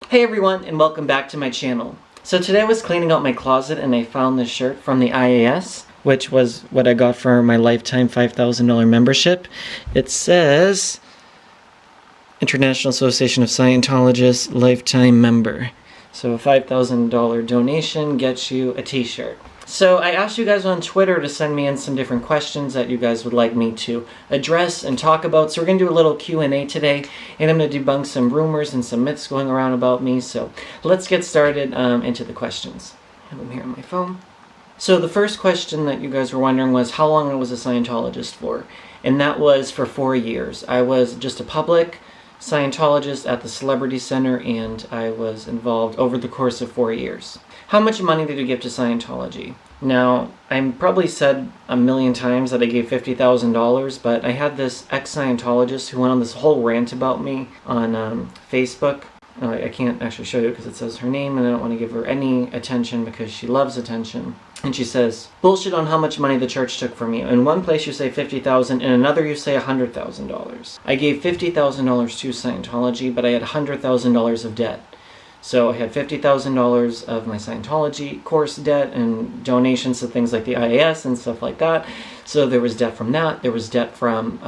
Hey everyone, and welcome back to my channel. So today I was cleaning out my closet and I found this shirt from the IAS, which was what I got for my lifetime $5,000 membership. It says International Association of Scientologists Lifetime Member. So a $5,000 donation gets you a t-shirt. So I asked you guys on Twitter to send me in some different questions that you guys would like me to address and talk about. So we're going to do a little Q&A today, and I'm going to debunk some rumors and some myths going around about me. So let's get started into the questions. I have them here on my phone. So the first question that you guys were wondering was how long I was a Scientologist for. And that was for 4 years. I was just a public Scientologist at the Celebrity Center, and I was involved over the course of 4 years. How much money did you give to Scientology? Now, I probably said a million times that I gave $50,000, but I had this ex-Scientologist who went on this whole rant about me on Facebook. I can't actually show you because it says her name, and I don't want to give her any attention because she loves attention. And she says, bullshit on how much money the church took from you. In one place you say $50,000, in another you say $100,000. I gave $50,000 to Scientology, but I had $100,000 of debt. So I had $50,000 of my Scientology course debt and donations to things like the IAS and stuff like that. So there was debt from that. There was debt from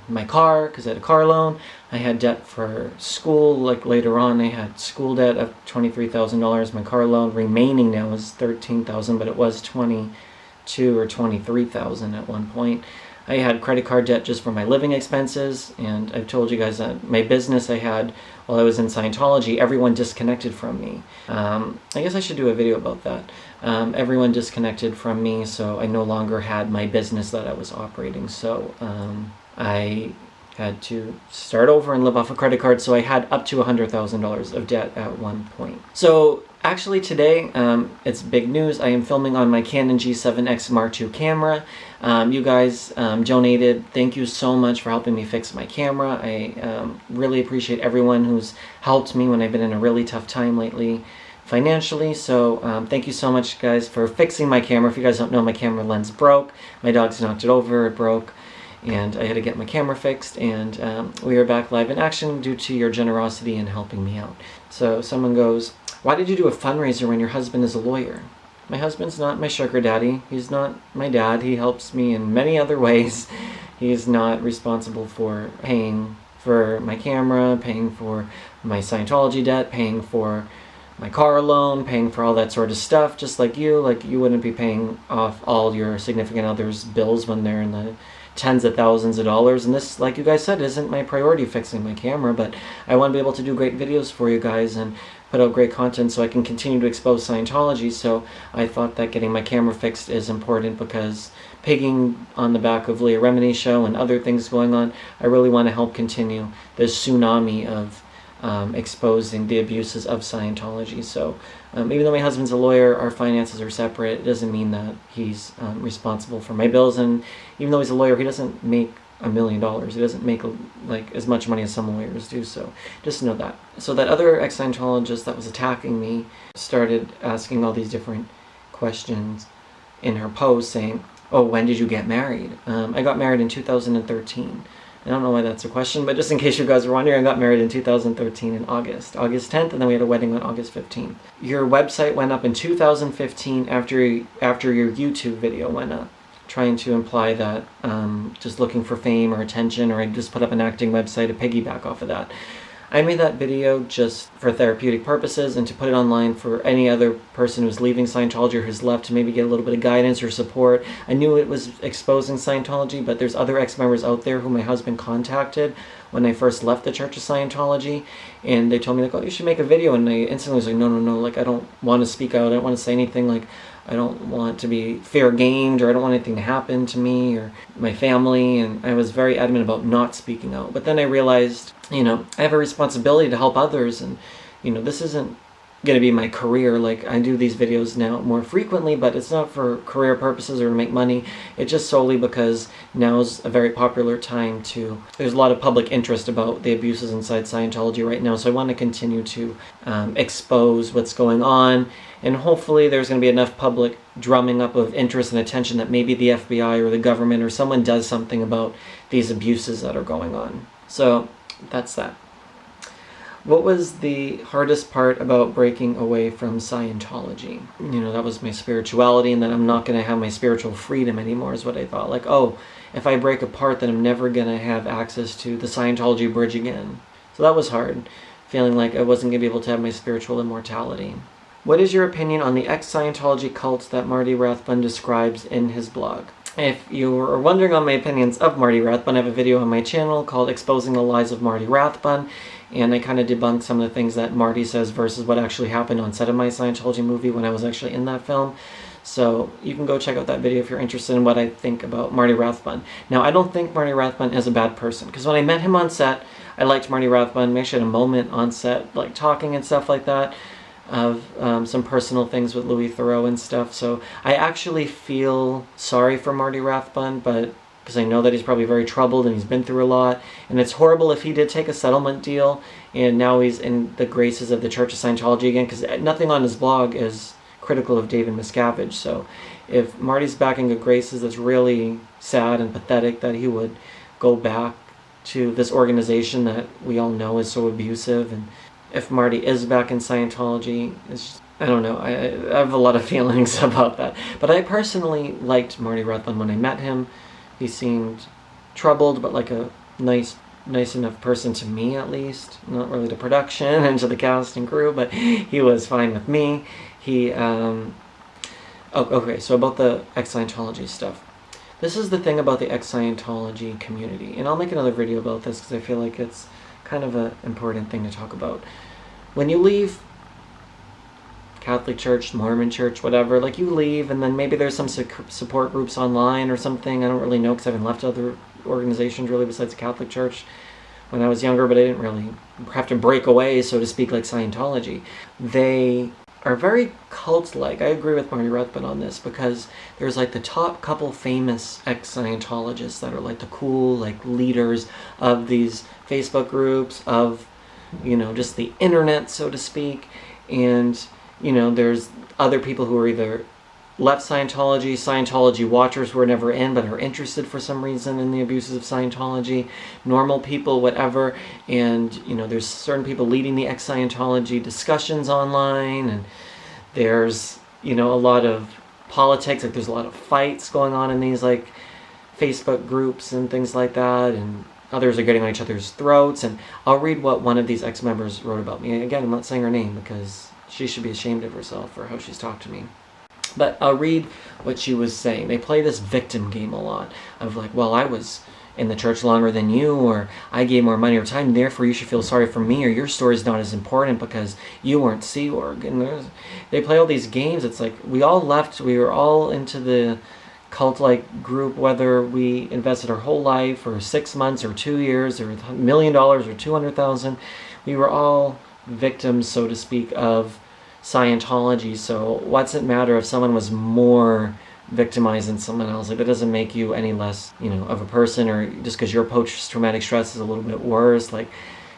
my car, because I had a car loan. I had debt for school. Like later on, I had school debt of $23,000. My car loan remaining now is $13,000, but it was $22,000 or $23,000 at one point. I had credit card debt just for my living expenses, and I've told you guys that my business I had while I was in Scientology, everyone disconnected from me. I guess I should do a video about that. Everyone disconnected from me, so I no longer had my business that I was operating. So I had to start over and live off a credit card, so I had up to $100,000 of debt at one point. So actually today, it's big news. I am filming on my Canon G7X Mark II camera. You guys donated. Thank you so much for helping me fix my camera. I really appreciate everyone who's helped me when I've been in a really tough time lately financially. So thank you so much, guys, for fixing my camera. If you guys don't know, my camera lens broke. My dogs knocked it over. It broke. And I had to get my camera fixed, and we are back live in action due to your generosity in helping me out. So someone goes, why did you do a fundraiser when your husband is a lawyer? My husband's not my sugar daddy. He's not my dad. He helps me in many other ways. He's not responsible for paying for my camera, paying for my Scientology debt, paying for my car loan, paying for all that sort of stuff, just like you. Like, you wouldn't be paying off all your significant other's bills when they're in the tens of thousands of dollars. And this, like you guys said, isn't my priority, fixing my camera, but I want to be able to do great videos for you guys and put out great content so I can continue to expose Scientology. So I thought that getting my camera fixed is important, because pigging on the back of Leah Remini's show and other things going on, I really want to help continue this tsunami of exposing the abuses of Scientology. So even though my husband's a lawyer, our finances are separate. It doesn't mean that he's responsible for my bills, and even though he's a lawyer, he doesn't make $1 million. He doesn't make like as much money as some lawyers do. So just know that. So that other ex-Scientologist that was attacking me started asking all these different questions in her post, saying, oh, when did you get married? I got married in 2013. I don't know why that's a question, but just in case you guys were wondering, I got married in 2013 in August 10th, and then we had a wedding on August 15th. Your website went up in 2015 after your YouTube video went up, trying to imply that just looking for fame or attention, or I just put up an acting website to piggyback off of that. I made that video just for therapeutic purposes and to put it online for any other person who's leaving Scientology or who's left to maybe get a little bit of guidance or support. I knew it was exposing Scientology, but there's other ex-members out there who my husband contacted when I first left the Church of Scientology, and they told me, like, oh, you should make a video, and I instantly was like, no, like, I don't want to speak out, I don't want to say anything, like, I don't want to be fair gamed, or I don't want anything to happen to me or my family, and I was very adamant about not speaking out. But then I realized, I have a responsibility to help others, and, this isn't going to be my career. Like, I do these videos now more frequently, but it's not for career purposes or to make money. It's just solely because now's a very popular time there's a lot of public interest about the abuses inside Scientology right now, so I want to continue to expose what's going on, and hopefully there's going to be enough public drumming up of interest and attention that maybe the FBI or the government or someone does something about these abuses that are going on. So that's that. What was the hardest part about breaking away from Scientology? You know, that was my spirituality, and that I'm not going to have my spiritual freedom anymore is what I thought. Like, oh, if I break apart, then I'm never going to have access to the Scientology bridge again. So that was hard, feeling like I wasn't going to be able to have my spiritual immortality. What is your opinion on the ex-Scientology cult that Marty Rathbun describes in his blog? If you are wondering on my opinions of Marty Rathbun, I have a video on my channel called Exposing the Lies of Marty Rathbun, and I kind of debunk some of the things that Marty says versus what actually happened on set of my Scientology movie when I was actually in that film. So you can go check out that video if you're interested in what I think about Marty Rathbun. Now, I don't think Marty Rathbun is a bad person, because when I met him on set, I liked Marty Rathbun. We actually had a moment on set, like talking and stuff like that, of some personal things with Louis Theroux and stuff. So I actually feel sorry for Marty Rathbun, but because I know that he's probably very troubled and he's been through a lot. And it's horrible if he did take a settlement deal and now he's in the graces of the Church of Scientology again, because nothing on his blog is critical of David Miscavige. So if Marty's back in good graces, it's really sad and pathetic that he would go back to this organization that we all know is so abusive. And if Marty is back in Scientology, it's, I don't know, I have a lot of feelings about that. But I personally liked Marty Rathbun when I met him. He seemed troubled, but like a nice enough person to me, at least. Not really to production and to the cast and crew, but he was fine with me. He, okay, so about the ex-Scientology stuff. This is the thing about the ex-Scientology community, and I'll make another video about this because I feel like it's kind of an important thing to talk about. When you leave Catholic Church, Mormon Church, whatever, like you leave and then maybe there's some support groups online or something. I don't really know because I haven't left other organizations really besides the Catholic Church when I was younger, but I didn't really have to break away, so to speak, like Scientology. They are very cult-like. I agree with Marty Rathbun on this, because there's like the top couple famous ex-Scientologists that are like the cool like leaders of these Facebook groups, of, you know, just the internet, so to speak. And you know, there's other people who are either left Scientology, Scientology watchers who are never in but are interested for some reason in the abuses of Scientology, normal people, whatever. And, you know, there's certain people leading the ex-Scientology discussions online, and there's, you know, a lot of politics, like there's a lot of fights going on in these like Facebook groups and things like that, and others are getting on each other's throats. And I'll read what one of these ex-members wrote about me. Again, I'm not saying her name because she should be ashamed of herself for how she's talked to me. But I'll read what she was saying. They play this victim game a lot of like, well, I was in the church longer than you, or I gave more money or time, therefore you should feel sorry for me, or your story's not as important because you weren't Sea Org. And they play all these games. It's like we all left, we were all into the cult-like group, whether we invested our whole life or 6 months or 2 years or $1 million or 200,000. We were all victims, so to speak, of Scientology. So what's it matter if someone was more victimized than someone else? Like, that doesn't make you any less, you know, of a person, or just because your post-traumatic stress is a little bit worse, like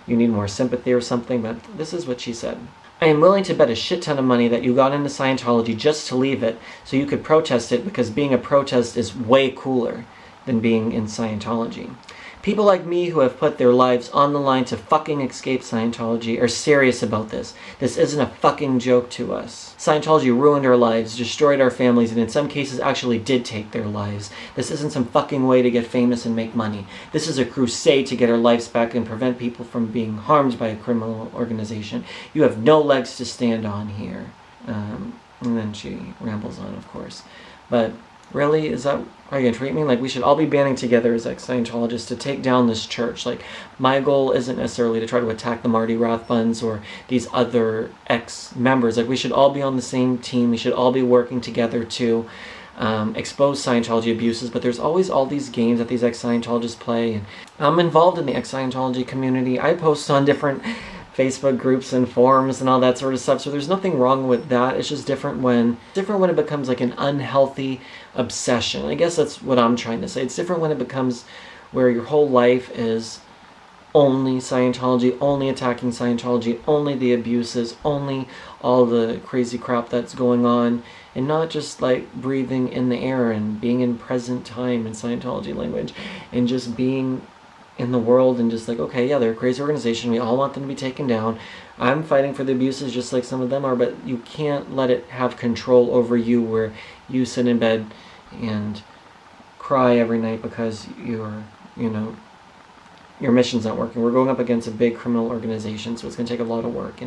you need more sympathy or something. But this is what she said. I am willing to bet a shit ton of money that you got into Scientology just to leave it so you could protest it, because being a protest is way cooler than being in Scientology. People like me who have put their lives on the line to fucking escape Scientology are serious about this. This isn't a fucking joke to us. Scientology ruined our lives, destroyed our families, and in some cases actually did take their lives. This isn't some fucking way to get famous and make money. This is a crusade to get our lives back and prevent people from being harmed by a criminal organization. You have no legs to stand on here. And then she rambles on, of course. But really, is that how you're going to treat me? Like, we should all be banding together as ex-Scientologists to take down this church. Like, my goal isn't necessarily to try to attack the Marty Rathbuns or these other ex-members. Like, we should all be on the same team. We should all be working together to expose Scientology abuses. But there's always all these games that these ex-Scientologists play. And I'm involved in the ex-Scientology community. I post on different Facebook groups and forums and all that sort of stuff, so there's nothing wrong with that. It's just different when it becomes like an unhealthy obsession. I guess that's what I'm trying to say. It's different when it becomes where your whole life is only Scientology, only attacking Scientology, only the abuses, only all the crazy crap that's going on, and not just like breathing in the air and being in present time in Scientology language, and just being in the world and just like, okay, yeah, they're a crazy organization. We all want them to be taken down. I'm fighting for the abuses just like some of them are, but you can't let it have control over you where you sit in bed and cry every night because your mission's not working. We're going up against a big criminal organization, so it's going to take a lot of work,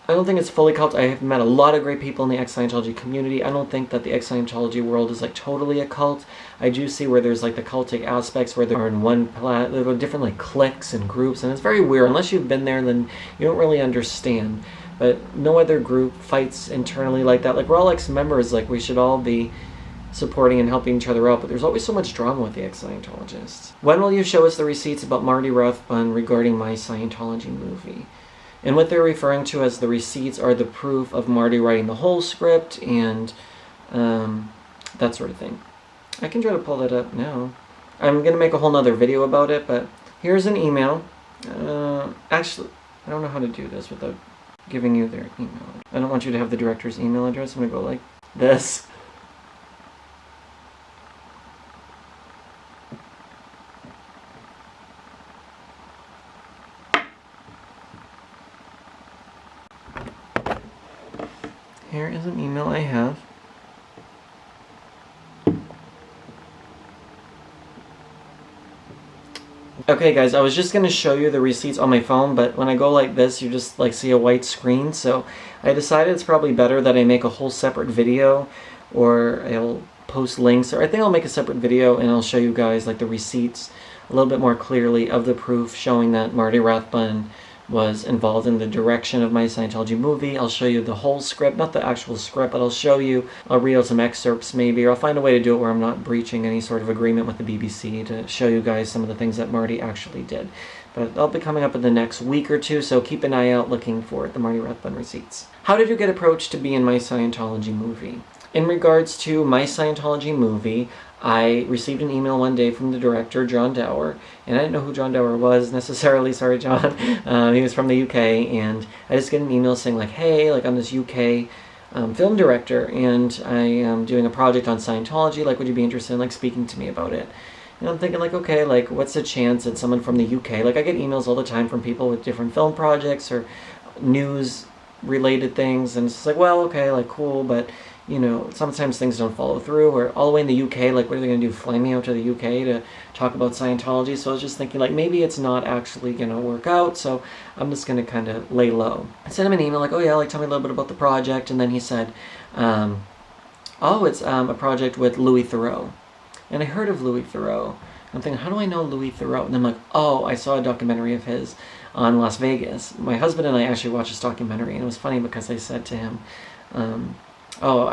I don't think it's fully cult. I have met a lot of great people in the ex-Scientology community. I don't think that the ex-Scientology world is like totally a cult. I do see where there's like the cultic aspects where they're in one there are different like cliques and groups, and it's very weird. Unless you've been there, then you don't really understand. But no other group fights internally like that. Like, we're all ex-members, like we should all be supporting and helping each other out, but there's always so much drama with the ex-Scientologists. When will you show us the receipts about Marty Rathbun regarding my Scientology movie? And what they're referring to as the receipts are the proof of Marty writing the whole script and that sort of thing. I can try to pull that up now. I'm going to make a whole nother video about it, but here's an email. Actually, I don't know how to do this without giving you their email. I don't want you to have the director's email address. I'm going to go like this. Here is an email I have. Okay guys, I was just going to show you the receipts on my phone, but when I go like this, you just like see a white screen, so I decided it's probably better that I make a whole separate video, or I'll post links, or I think I'll make a separate video and I'll show you guys like the receipts a little bit more clearly of the proof showing that Marty Rathbun was involved in the direction of my Scientology movie. I'll show you the whole script, not the actual script, but I'll read out some excerpts maybe, or I'll find a way to do it where I'm not breaching any sort of agreement with the BBC to show you guys some of the things that Marty actually did. But that'll be coming up in the next week or two, so keep an eye out looking for the Marty Rathbun receipts. How did you get approached to be in my Scientology movie? In regards to my Scientology movie, I received an email one day from the director, John Dower, and I didn't know who John Dower was necessarily, sorry John. He was from the UK, and I just get an email saying like, hey, like I'm this UK film director, and I am doing a project on Scientology, like would you be interested in like speaking to me about it? And I'm thinking like, okay, like what's the chance that someone from the UK, like I get emails all the time from people with different film projects or news related things, and it's just like, well, okay, like cool, but sometimes things don't follow through, or all the way in the UK, like what are they going to do, fly me out to the UK to talk about Scientology? So I was just thinking like maybe it's not actually going to work out, so I'm just going to kind of lay low. I sent him an email like, oh yeah, like tell me a little bit about the project, and then he said, oh, it's a project with Louis Theroux. And I heard of Louis Theroux. I'm thinking, how do I know Louis Theroux? And I'm like, oh, I saw a documentary of his on Las Vegas. My husband and I actually watched this documentary, and it was funny because I said to him, oh,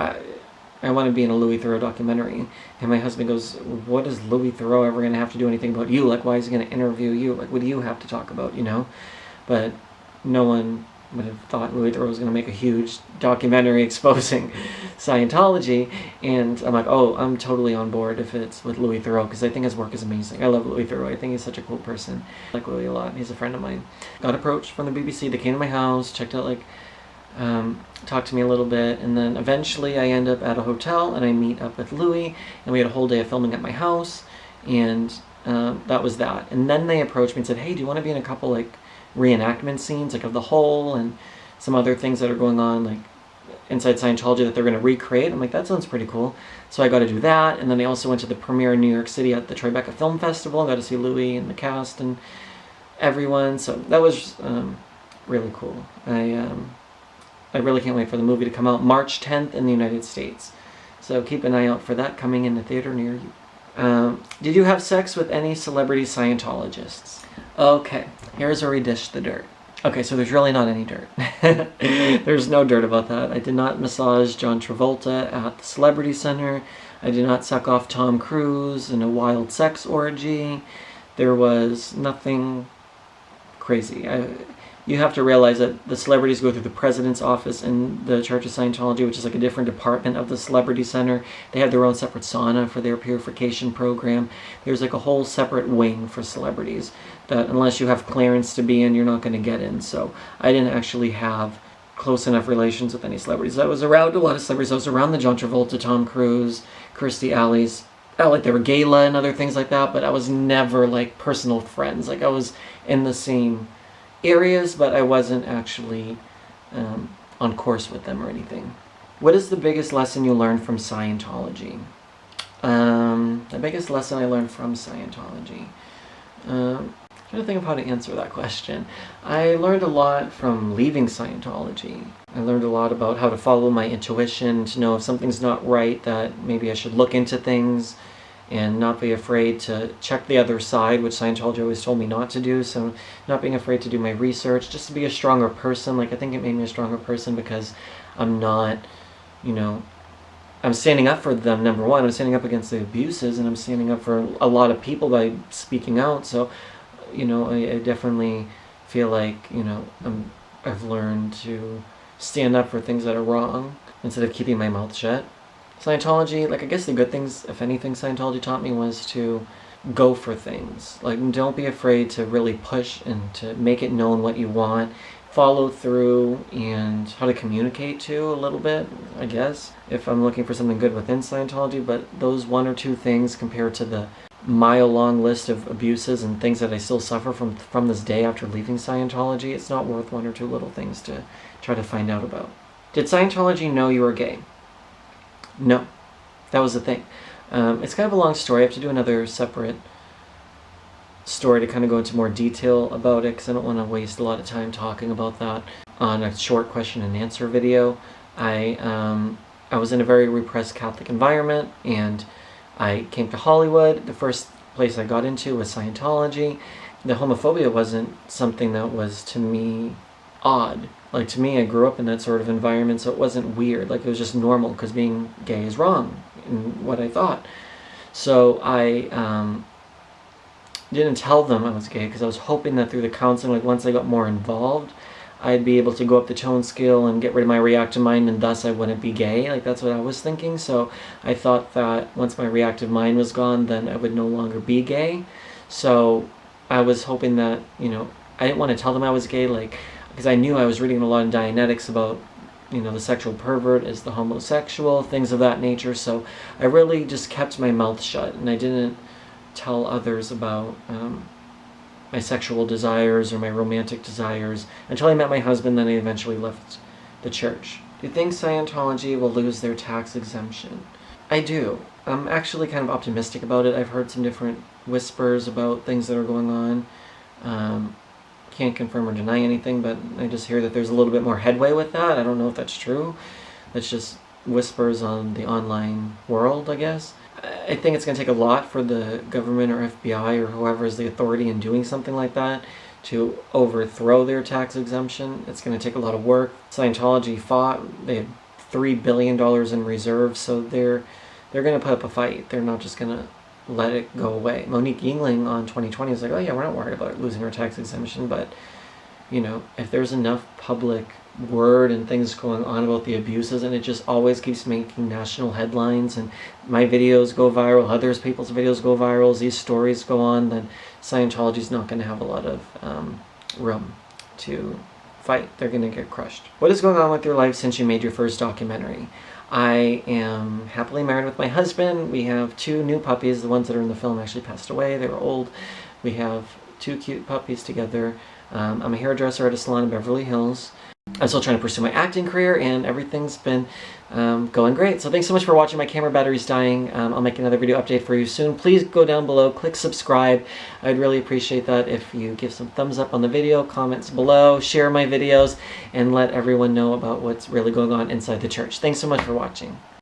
I want to be in a Louis Theroux documentary. And my husband goes, what is Louis Theroux ever going to have to do anything about you? Like, why is he going to interview you? Like, what do you have to talk about, But no one would have thought Louis Theroux was going to make a huge documentary exposing Scientology. And I'm like, oh, I'm totally on board if it's with Louis Theroux, because I think his work is amazing. I love Louis Theroux. I think he's such a cool person. I like Louis a lot. He's a friend of mine. Got approached from the BBC. They came to my house, checked out talked to me a little bit, and then eventually I end up at a hotel and I meet up with Louis, and we had a whole day of filming at my house, and that was that. And then they approached me and said, hey, do you want to be in a couple like reenactment scenes like of the whole and some other things that are going on like inside Scientology that they're going to recreate? I'm like, that sounds pretty cool. So I got to do that, and then I also went to the premiere in New York City at the Tribeca Film Festival and got to see Louis and the cast and everyone, so that was really cool. I really can't wait for the movie to come out March 10th in the United States. So keep an eye out for that coming in the theater near you. Did you have sex with any celebrity Scientologists? Okay, here's where we dish the dirt. Okay, so there's really not any dirt. There's no dirt about that. I did not massage John Travolta at the Celebrity Center. I did not suck off Tom Cruise in a wild sex orgy. There was nothing crazy. You have to realize that the celebrities go through the president's office in the Church of Scientology, which is like a different department of the Celebrity Center. They have their own separate sauna for their purification program. There's like a whole separate wing for celebrities that unless you have clearance to be in, you're not going to get in. So I didn't actually have close enough relations with any celebrities. I was around a lot of celebrities. I was around the John Travolta, Tom Cruise, Kirstie Alley's, like they were gala and other things like that, but I was never like personal friends. Like I was in the same areas, but I wasn't actually on course with them or anything. What is the biggest lesson you learned from Scientology? The biggest lesson I learned from Scientology. I'm trying to think of how to answer that question. I learned a lot from leaving Scientology. I learned a lot about how to follow my intuition, to know if something's not right, that maybe I should look into things and not be afraid to check the other side, which Scientology always told me not to do. So not being afraid to do my research, just to be a stronger person. Like I think it made me a stronger person because I'm not, you know, I'm standing up for them, number one. I'm standing up against the abuses, and I'm standing up for a lot of people by speaking out. So, you know, I definitely feel like, you know, I've learned to stand up for things that are wrong instead of keeping my mouth shut. Scientology, like I guess the good things, if anything, Scientology taught me was to go for things. Like don't be afraid to really push and to make it known what you want. Follow through and how to communicate too a little bit, I guess, if I'm looking for something good within Scientology. But those one or two things compared to the mile-long list of abuses and things that I still suffer from this day after leaving Scientology, it's not worth one or two little things to try to find out about. Did Scientology know you were gay? No. That was the thing. It's kind of a long story. I have to do another separate story to kind of go into more detail about it because I don't want to waste a lot of time talking about that on a short question and answer video. I was in a very repressed Catholic environment, and I came to Hollywood. The first place I got into was Scientology. The homophobia wasn't something that was, to me, odd. Like, to me, I grew up in that sort of environment, so it wasn't weird. Like, it was just normal, because being gay is wrong, in what I thought. So I didn't tell them I was gay, because I was hoping that through the counseling, like, once I got more involved, I'd be able to go up the tone scale and get rid of my reactive mind, and thus I wouldn't be gay. Like, that's what I was thinking. So I thought that once my reactive mind was gone, then I would no longer be gay. So I was hoping that, you know, I didn't want to tell them I was gay, like, because I knew I was reading a lot in Dianetics about, you know, the sexual pervert is the homosexual, things of that nature. So I really just kept my mouth shut, and I didn't tell others about my sexual desires or my romantic desires until I met my husband. Then I eventually left the church. Do you think Scientology will lose their tax exemption? I do. I'm actually kind of optimistic about it. I've heard some different whispers about things that are going on. Can't confirm or deny anything, but I just hear that there's a little bit more headway with that. I don't know if that's true. That's just whispers on the online world, I guess. I think it's going to take a lot for the government or FBI or whoever is the authority in doing something like that to overthrow their tax exemption. It's going to take a lot of work. Scientology fought. They had $3 billion in reserves, so they're going to put up a fight. They're not just going to let it go away. Monique Yingling on 2020 was like, oh yeah, we're not worried about losing our tax exemption, but, you know, if there's enough public word and things going on about the abuses, and it just always keeps making national headlines, and my videos go viral, others people's videos go viral, these stories go on, then Scientology's not going to have a lot of room to fight. They're going to get crushed. What is going on with your life since you made your first documentary? I am happily married with my husband. We have 2 new puppies. The ones that are in the film actually passed away. They were old. We have 2 cute puppies together. I'm a hairdresser at a salon in Beverly Hills. I'm still trying to pursue my acting career, and everything's been going great. So thanks so much for watching. My camera battery's dying. I'll make another video update for you soon. Please go down below, click subscribe. I'd really appreciate that if you give some thumbs up on the video, comments below, share my videos, and let everyone know about what's really going on inside the church. Thanks so much for watching.